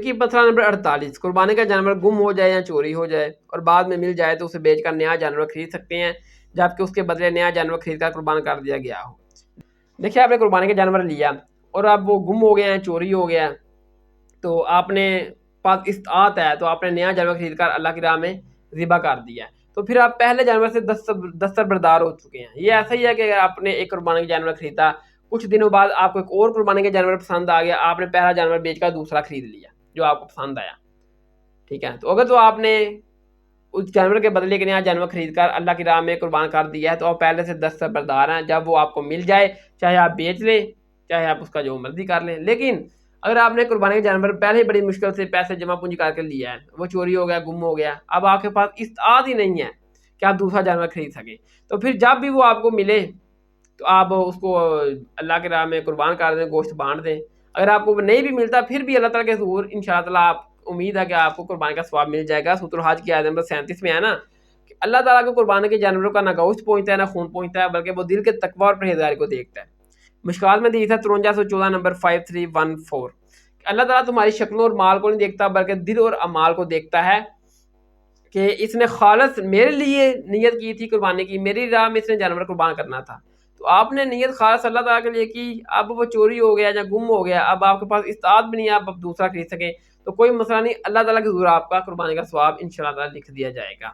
دیکھیے مسئلہ نمبر 48، قربانی کا جانور گم ہو جائے یا چوری ہو جائے اور بعد میں مل جائے تو اسے بیچ کر نیا جانور خرید سکتے ہیں، جبکہ اس کے بدلے نیا جانور خرید کر قربان کر دیا گیا ہو۔ دیکھیے آپ نے قربانی کا جانور لیا اور اب وہ گم ہو گیا ہے، چوری ہو گیا، تو آپ نے پاس استطاعت ہے تو آپ نے نیا جانور خرید کر اللہ کی راہ میں ذبح کر دیا ہے، تو پھر آپ پہلے جانور سے دستبردار ہو چکے ہیں۔ یہ ایسا ہی ہے کہ اگر آپ نے ایک قربانی کا جانور خریدا، کچھ دنوں بعد آپ کو ایک اور قربانی کا جانور پسند آ گیا، آپ نے پہلا جانور بیچ کر دوسرا خرید لیا جو آپ کو پسند آیا، ٹھیک ہے، تو اگر تو آپ نے اس جانور کے بدلے کے نیا جانور خرید کر اللہ کی راہ میں قربان کر دیا ہے تو آپ پہلے سے دستبردار ہیں، جب وہ آپ کو مل جائے چاہے آپ بیچ لیں چاہے آپ اس کا جو مرضی کر لیں۔ لیکن اگر آپ نے قربانی کا جانور پہلے ہی بڑی مشکل سے پیسے جمع پونجی کر کے لیا ہے، وہ چوری ہو گیا، گم ہو گیا، اب آپ کے پاس استطاعت ہی نہیں ہے کہ آپ دوسرا جانور خرید سکیں، تو پھر جب بھی وہ آپ کو ملے تو آپ اس کو اللہ کی راہ میں قربان کر دیں، گوشت بانٹ دیں۔ اگر آپ کو نہیں بھی ملتا پھر بھی اللہ تعالیٰ کے حضور انشاءاللہ آپ امید ہے کہ آپ کو قربانی کا ثواب مل جائے گا۔ سورۃ الحج کی آیت نمبر 37 میں ہے نا کہ اللہ تعالیٰ کو قربانی کے جانوروں کا نہ گوشت پہنچتا ہے نہ خون پہنچتا ہے، بلکہ وہ دل کے تقوی اور پرہیزگاری کو دیکھتا ہے۔ مشکوٰۃ میں حدیث ہے 5314 نمبر 5314 کہ اللہ تعالیٰ تمہاری شکلوں اور مال کو نہیں دیکھتا بلکہ دل اور اعمال کو دیکھتا ہے، کہ اس نے خالص میرے لیے نیت کی تھی قربانی کی، میری راہ میں اس نے جانور قربان کرنا تھا، تو آپ نے نیت خالص اللہ تعالیٰ کے لیے کی، اب وہ چوری ہو گیا یا گم ہو گیا، اب آپ کے پاس استطاعت بھی نہیں ہے آپ دوسرا خرید سکیں، تو کوئی مسئلہ نہیں، اللہ تعالیٰ کے حضور آپ کا قربانی کا ثواب انشاءاللہ تعالیٰ لکھ دیا جائے گا۔